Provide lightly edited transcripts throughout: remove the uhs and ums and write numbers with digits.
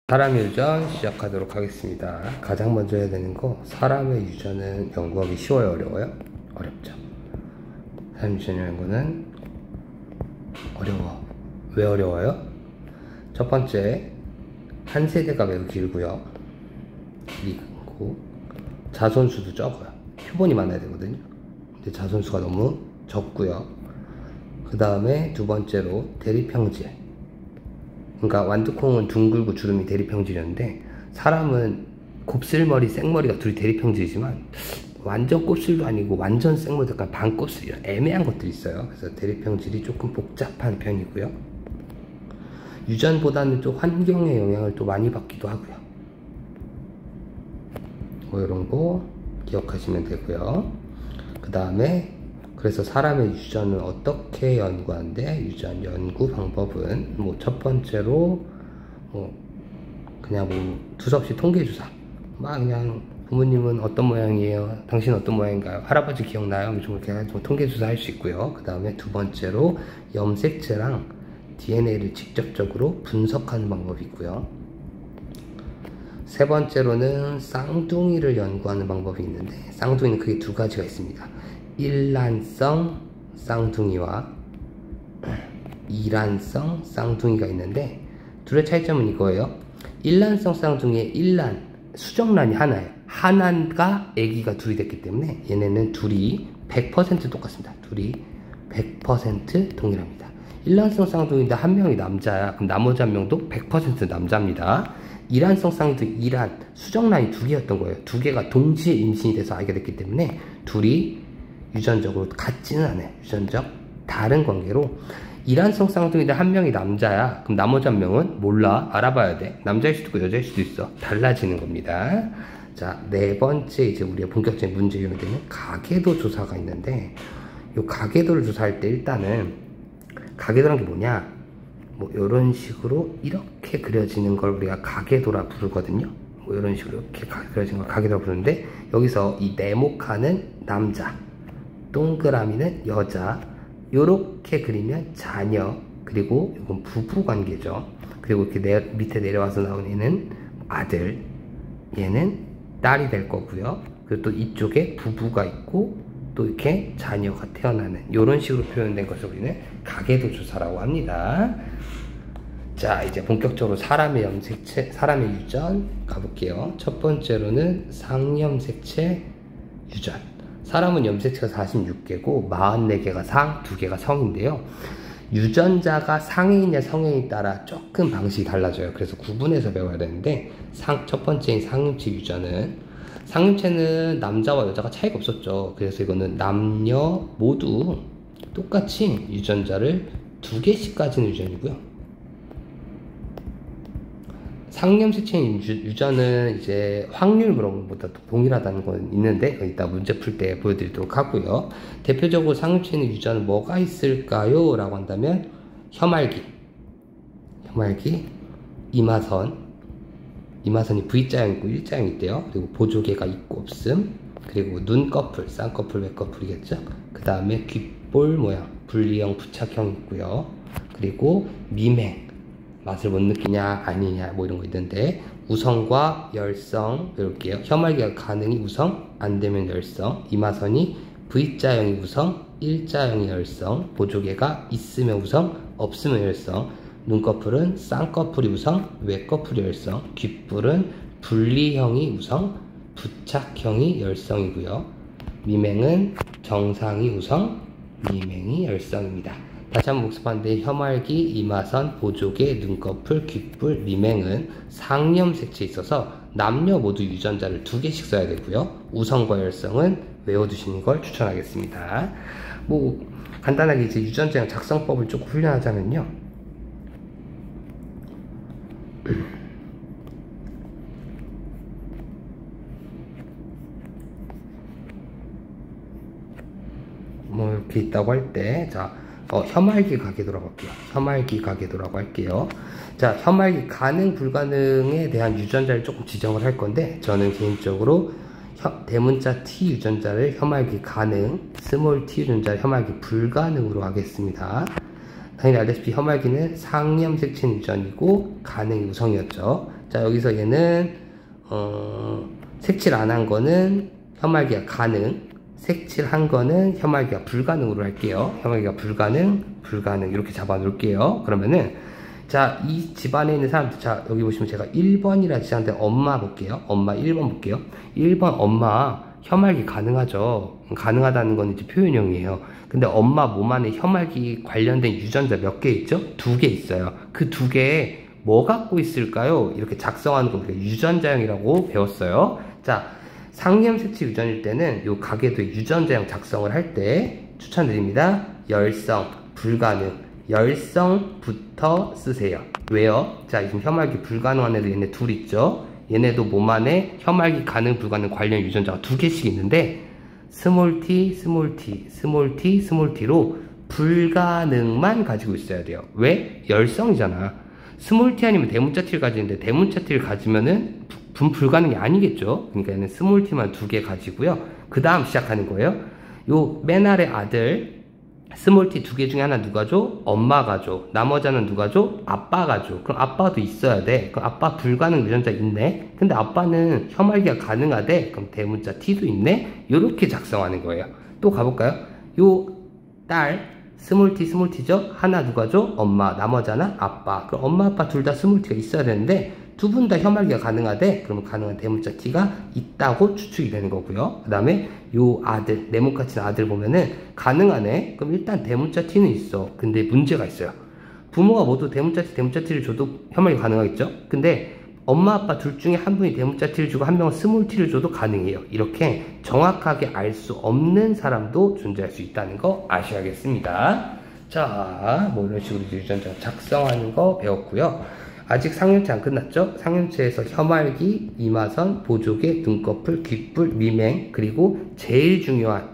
사람의 유전 시작하도록 하겠습니다. 가장 먼저 해야 되는 거, 사람의 유전은 연구하기 쉬워요, 어려워요? 어렵죠. 사람 유전 연구는 어려워. 왜 어려워요? 첫 번째, 한 세대가 매우 길고요. 그리고 자손수도 적어요. 표본이 많아야 되거든요. 근데 자손수가 너무 적고요. 그 다음에 두 번째로 대립형질. 그러니까 완두콩은 둥글고 주름이 대립형질이었는데 사람은 곱슬머리, 생머리가 둘이 대립형질이지만 완전 곱슬도 아니고 완전 생머리도 약간 반곱슬, 이런 애매한 것들이 있어요. 그래서 대립형질이 조금 복잡한 편이고요. 유전보다는 또 환경의 영향을 또 많이 받기도 하고요. 뭐 이런 거 기억하시면 되고요. 그 다음에 그래서 사람의 유전을 어떻게 연구하는데, 유전 연구 방법은 뭐 첫 번째로 그냥 뭐 두서없이 통계조사, 막 그냥 부모님은 어떤 모양이에요, 당신은 어떤 모양인가요, 할아버지 기억나요, 좀 이렇게 좀 통계조사 할 수 있고요. 그 다음에 두 번째로 염색체랑 DNA를 직접적으로 분석하는 방법이 있고요. 세 번째로는 쌍둥이를 연구하는 방법이 있는데, 쌍둥이는 크게 두 가지가 있습니다. 일란성 쌍둥이와 이란성 쌍둥이가 있는데, 둘의 차이점은 이거예요. 일란성 쌍둥이의 일란, 수정란이 하나예요. 하나가 아기가 둘이 됐기 때문에 얘네는 둘이 100% 똑같습니다. 둘이 100% 동일합니다. 일란성 쌍둥이인데 한 명이 남자야. 그럼 나머지 한 명도 100% 남자입니다. 이란성 쌍둥이, 이란, 수정란이 두 개였던 거예요. 두 개가 동시에 임신이 돼서 아기가 됐기 때문에 둘이 유전적으로 같지는 않아요. 유전적 다른 관계로 이란성 쌍둥이인데 한 명이 남자야. 그럼 나머지 한 명은 몰라. 알아봐야 돼. 남자일 수도 있고 여자일 수도 있어. 달라지는 겁니다. 자, 네 번째 이제 우리가 본격적인 문제 유형이 되는 가계도 조사가 있는데, 이 가계도를 조사할 때 일단은 가계도란 게 뭐냐, 뭐 이런 식으로 이렇게 그려지는 걸 우리가 가계도라 부르거든요. 뭐 이런 식으로 이렇게 그려진 걸 가계도라 부르는데, 여기서 이 네모칸은 남자, 동그라미는 여자, 요렇게 그리면 자녀, 그리고 이건 부부 관계죠. 그리고 이렇게 밑에 내려와서 나온 얘는 아들, 얘는 딸이 될 거고요. 그리고 또 이쪽에 부부가 있고 또 이렇게 자녀가 태어나는, 이런 식으로 표현된 것을 우리는 가계도 조사라고 합니다. 자, 이제 본격적으로 사람의 염색체, 사람의 유전 가볼게요. 첫 번째로는 상염색체 유전. 사람은 염색체가 46개고 44개가 상, 2개가 성인데요. 유전자가 상해이냐 성해에 따라 조금 방식이 달라져요. 그래서 구분해서 배워야 되는데, 첫 번째인 상염체 유전은, 상염체는 남자와 여자가 차이가 없었죠. 그래서 이거는 남녀 모두 똑같이 유전자를 2개씩 가진 유전이고요. 상염색체 유전은 이제 확률 그런 것보다 동일하다는 건 있는데, 이따 문제 풀 때 보여드리도록 하고요. 대표적으로 상염체는 유전은 뭐가 있을까요? 라고 한다면 혐알기, 이마선이 V자형이고 일자형이 있대요. 그리고 보조개가 있고 없음, 그리고 눈꺼풀, 쌍꺼풀, 외꺼풀이겠죠. 그 다음에 귓볼 모양, 분리형, 부착형 있고요. 그리고 미맹, 맛을 못 느끼냐 아니냐 뭐 이런 거 있는데, 우성과 열성 배울게요. 혐알기가 가능이 우성, 안 되면 열성, 이마선이 V자형이 우성, 일자형이 열성, 보조개가 있으면 우성, 없으면 열성, 눈꺼풀은 쌍꺼풀이 우성, 외꺼풀이 열성, 귓불은 분리형이 우성, 부착형이 열성이고요. 미맹은 정상이 우성, 미맹이 열성입니다. 다시 한번 복습하는데, 혐알기, 이마선, 보조개, 눈꺼풀, 귓불, 미맹은 상염색체에 있어서 남녀 모두 유전자를 2개씩 써야 되고요. 우성과 열성은 외워두시는 걸 추천하겠습니다. 뭐 간단하게 이제 유전자형 작성법을 조금 훈련하자면요. 뭐 이렇게 있다고 할 때, 자, 혐알기 가계도라고 할게요. 혐알기 가계도라고 할게요. 자, 혐알기 가능 불가능에 대한 유전자를 조금 지정을 할 건데, 저는 개인적으로 대문자 T 유전자를 혐알기 가능, 스몰 T 유전자를 혐알기 불가능으로 하겠습니다. 당연히 알다시피 혐알기는 상염색체 유전이고 가능이 우성이었죠. 자, 여기서 얘는 색칠 안 한 거는 혐알기가 가능, 색칠한 거는 혐알기가 불가능으로 할게요. 혐알기가 불가능, 불가능 이렇게 잡아 놓을게요. 그러면은 자, 이 집안에 있는 사람들, 자, 여기 보시면 제가 1번이라 지정된 엄마 볼게요. 엄마 1번 볼게요. 1번 엄마 혐알기 가능하죠. 가능하다는 건 이제 표현형이에요. 근데 엄마 몸 안에 혐알기 관련된 유전자 몇 개 있죠? 2개 있어요. 그 2개에 뭐 갖고 있을까요? 이렇게 작성하는 거 우리가 유전자형이라고 배웠어요. 자, 상염 색칠 유전일 때는 요 가계도의 유전자형 작성을 할 때 추천드립니다. 열성, 불가능, 열성부터 쓰세요. 왜요? 자, 지금 혐알기 불가능한 애들 얘네 둘 있죠? 얘네도 몸 안에 혐알기 가능, 불가능 관련 유전자가 2개씩 있는데 스몰 t, 스몰 t, 스몰 t, 스몰 t로 불가능만 가지고 있어야 돼요. 왜? 열성이잖아. 스몰 t 아니면 대문자 t를 가지는데 대문자 t를 가지면은 불가능이 아니겠죠. 그러니까 얘는 스몰 t만 2개 가지고요. 그 다음 시작하는 거예요. 요 맨 아래 아들 스몰 t 2개 중에 하나 누가 줘? 엄마가 줘. 나머지 하나는 누가 줘? 아빠가 줘. 그럼 아빠도 있어야 돼. 그럼 아빠 불가능 유전자 있네. 근데 아빠는 혐알기가 가능하대. 그럼 대문자 t도 있네. 요렇게 작성하는 거예요. 또 가볼까요? 요 딸 스몰 t죠? 하나 누가 줘? 엄마. 나머지 하나 아빠. 그럼 엄마 아빠 둘 다 스몰 t가 있어야 되는데 두 분 다 혐알기가 가능하대. 그러면 가능한 대문자 t가 있다고 추측이 되는 거고요. 그 다음에 요 아들, 네모칸 친 아들 보면은 가능하네. 그럼 일단 대문자 t는 있어. 근데 문제가 있어요. 부모가 모두 대문자 t를 줘도 혐알기 가능하겠죠? 근데 엄마 아빠 둘 중에 한 분이 대문자 t를 주고 한 명은 스몰 t를 줘도 가능해요. 이렇게 정확하게 알 수 없는 사람도 존재할 수 있다는 거 아셔야겠습니다. 자, 뭐 이런 식으로 유전자 작성하는 거 배웠고요. 아직 상염체 안 끝났죠? 상염체에서 혐알기, 이마선, 보조개, 눈꺼풀, 귓불, 미맹, 그리고 제일 중요한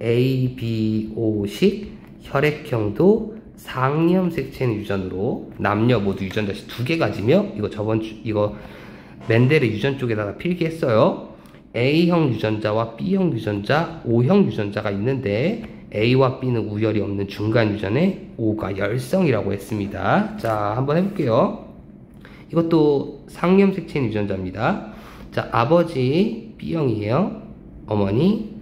A, B, O식 혈액형도 상염색체는 유전으로 남녀 모두 유전자씩 2개 가지며 이거 멘델의 유전 쪽에다가 필기했어요. A형 유전자와 B형 유전자, O형 유전자가 있는데 A와 B는 우열이 없는 중간 유전에 O가 열성이라고 했습니다. 자, 한번 해볼게요. 이것도 상염색체인 유전자입니다. 자, 아버지 B형이에요. 어머니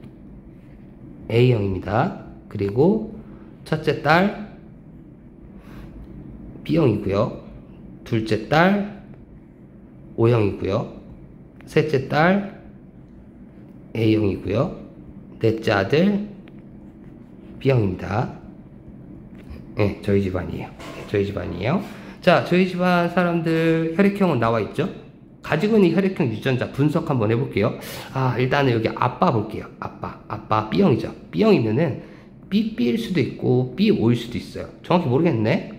A형입니다. 그리고 첫째 딸 B형이고요. 둘째 딸 O형이고요. 셋째 딸 A형이고요. 넷째 아들 B형입니다. 네, 저희 집안이에요. 자, 저희 집안 사람들 혈액형은 나와 있죠? 가지고 있는 혈액형 유전자 분석 한번 해볼게요. 아, 일단은 여기 아빠 볼게요. 아빠 B형이죠. B형이면은 BB일 수도 있고 BO일 수도 있어요. 정확히 모르겠네.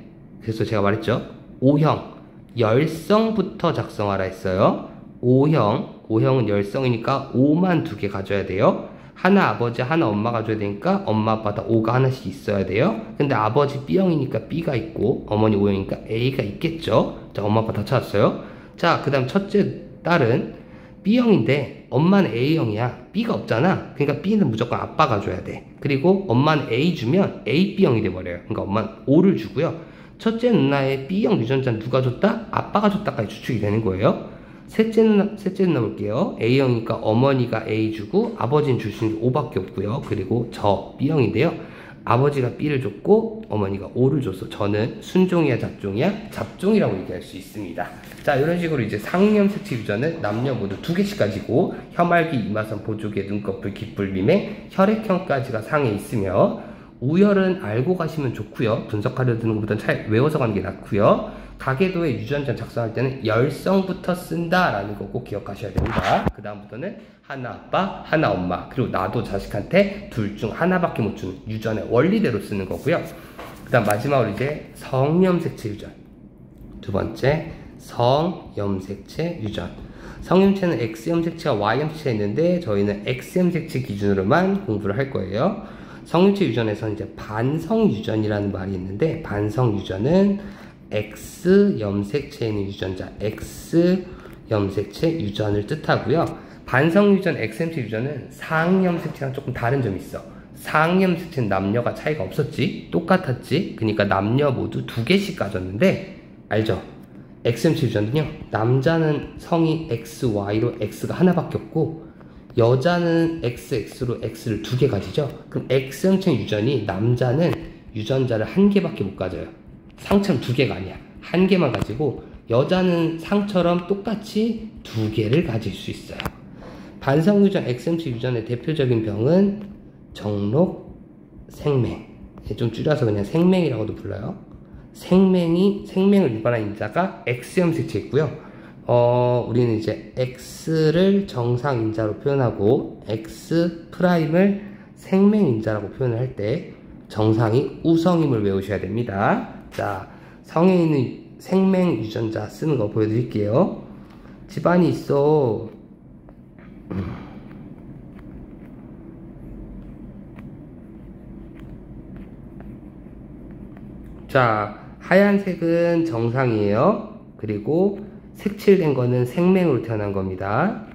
그래서 제가 말했죠. O형 열성부터 작성하라 했어요. O형은 열성이니까 O만 2개 가져야 돼요. 하나 아버지 하나 엄마가 줘야 되니까 엄마 아빠 다 O가 하나씩 있어야 돼요. 근데 아버지 B형이니까 B가 있고 어머니 O형이니까 A가 있겠죠. 자, 엄마 아빠 다 찾았어요. 자, 그 다음 첫째 딸은 B형인데 엄마는 A형이야. B가 없잖아. 그러니까 B는 무조건 아빠가 줘야 돼. 그리고 엄마는 A 주면 A, B형이 돼버려요. 그러니까 엄마는 O를 주고요. 첫째 누나의 B형 유전자는 누가 줬다? 아빠가 줬다까지 추측이 되는 거예요. 셋째 누나 볼게요. A형이니까 어머니가 A 주고 아버지는 줄 수 있는 게 O밖에 없고요. 그리고 저 B형인데요. 아버지가 B를 줬고 어머니가 O를 줬어. 저는 순종이야 잡종이야? 잡종이라고 얘기할 수 있습니다. 자, 이런 식으로 이제 상염색체 유전을 남녀 모두 2개씩 가지고 혐알기, 이마선, 보조개, 눈꺼풀, 귓불, 미맹, 혈액형까지가 상에 있으며 우열은 알고 가시면 좋고요. 분석하려 드는 것보다는 잘 외워서 가는 게 낫고요. 가계도의 유전자 작성할 때는 열성부터 쓴다라는 거 꼭 기억하셔야 됩니다. 그 다음부터는 하나 아빠, 하나 엄마, 그리고 나도 자식한테 둘 중 하나밖에 못 주는 유전의 원리대로 쓰는 거고요. 그 다음 마지막으로 이제 성염색체 유전. 두 번째, 성염색체 유전. 성염체는 X염색체와 Y염색체가 있는데 저희는 X염색체 기준으로만 공부를 할 거예요. 성염체 유전에서는 이제 반성유전이라는 말이 있는데 반성유전은 X염색체에 있는 유전자, X염색체 유전을 뜻하고요. 반성유전 X염색체 유전은 상염색체랑 조금 다른 점이 있어. 상염색체는 남녀가 차이가 없었지, 똑같았지. 그러니까 남녀 모두 2개씩 가졌는데 알죠? XMC 유전은요, 남자는 성이 XY로 X가 하나밖에 없고 여자는 XX로 X를 2개 가지죠. 그럼 X형체 유전이 남자는 유전자를 1개밖에 못 가져요. 상처럼 2개가 아니야. 1개만 가지고 여자는 상처럼 똑같이 2개를 가질 수 있어요. 반성유전 XMC 유전의 대표적인 병은 정록 생맹, 좀 줄여서 그냥 생맹이라고도 불러요. 생맹을 유발한 인자가 X형색체 있고요. 우리는 이제 X를 정상 인자로 표현하고 X 프라임을 생맹 인자라고 표현을 할 때 정상이 우성임을 외우셔야 됩니다. 자, 성에 있는 생맹 유전자 쓰는 거 보여드릴게요. 집안이 있어. 자, 하얀색은 정상이에요. 그리고 색칠된 거는 생맹으로 태어난 겁니다.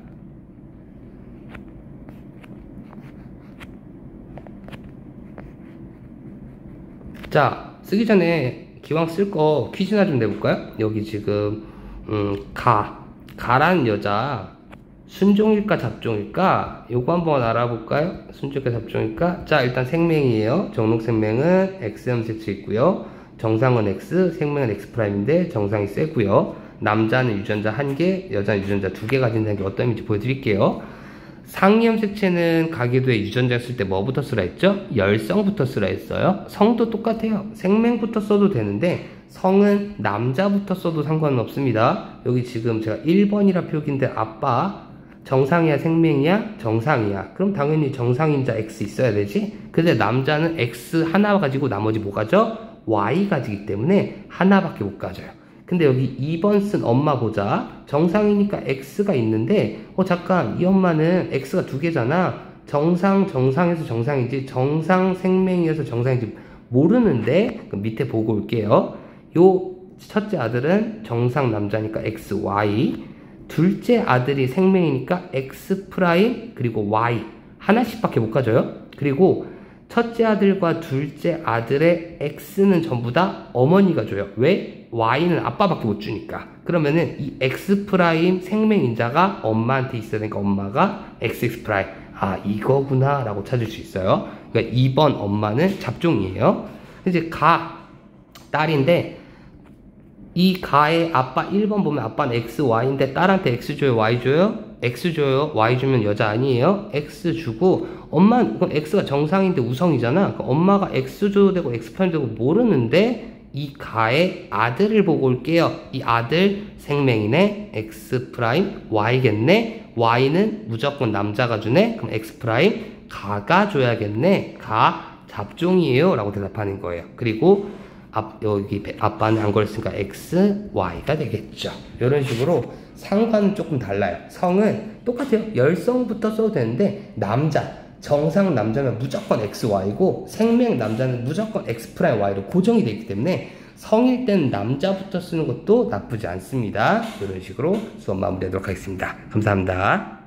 자, 쓰기 전에 기왕 쓸 거 퀴즈나 좀 내볼까요? 여기 지금 가라는 여자 순종일까 잡종일까? 요거 한번 알아볼까요? 순종일까 잡종일까? 자, 일단 생맹이에요. 정록생맹은 X형색체 있고요. 정상은 X, 생명은 X'인데 정상이 세고요. 남자는 유전자 1개, 여자는 유전자 2개 가진다는 게 어떤 의미인지 보여드릴게요. 상이염색체는 가계도에 유전자 쓸 때 뭐부터 쓰라 했죠? 열성부터 쓰라 했어요. 성도 똑같아요. 생맹부터 써도 되는데 성은 남자부터 써도 상관은 없습니다. 여기 지금 제가 1번이라 표기인데 아빠 정상이야 생맹이야? 정상이야. 그럼 당연히 정상인자 X 있어야 되지? 근데 남자는 X 하나 가지고 나머지 뭐 가져? Y 가지기 때문에 하나밖에 못 가져요. 근데 여기 2번 쓴 엄마 보자. 정상이니까 X가 있는데 잠깐 이 엄마는 X가 2개잖아. 정상에서 정상인지 정상 생맹이어서 정상인지 모르는데 그럼 밑에 보고 올게요. 요 첫째 아들은 정상 남자니까 XY, 둘째 아들이 생맹이니까 X 프라임 그리고 Y 하나씩밖에 못 가져요. 그리고 첫째 아들과 둘째 아들의 X는 전부 다 어머니가 줘요. 왜? Y는 아빠밖에 못 주니까. 그러면은 이 X 프라임 생맹인자가 엄마한테 있어야 되니까 엄마가 XX 프라임. 아, 이거구나 라고 찾을 수 있어요. 그러니까 2번 엄마는 잡종이에요. 이제 딸인데 이 가의 아빠 1번 보면 아빠는 X, Y인데 딸한테 X 줘요, Y 줘요? X 줘요, Y 주면 여자 아니에요? X 주고 엄마는 X가 정상인데 우성이잖아. 그러니까 엄마가 X 줘도 되고 X 편도 되고 모르는데 이 가의 아들을 보고 올게요. 이 아들 생맹이네. X 프라임 Y겠네. Y는 무조건 남자가 주네. 그럼 X 프라임 가가 줘야겠네. 가 잡종이에요 라고 대답하는 거예요. 그리고 여기 아빠는 안 걸렸으니까 X, Y가 되겠죠. 이런 식으로 상관은 조금 달라요. 성은 똑같아요. 열성부터 써도 되는데 남자, 정상 남자면 무조건 X, Y고 생명 남자는 무조건 X 프라임 Y로 고정이 되어 있기 때문에 성일 때는 남자부터 쓰는 것도 나쁘지 않습니다. 이런 식으로 수업 마무리하도록 하겠습니다. 감사합니다.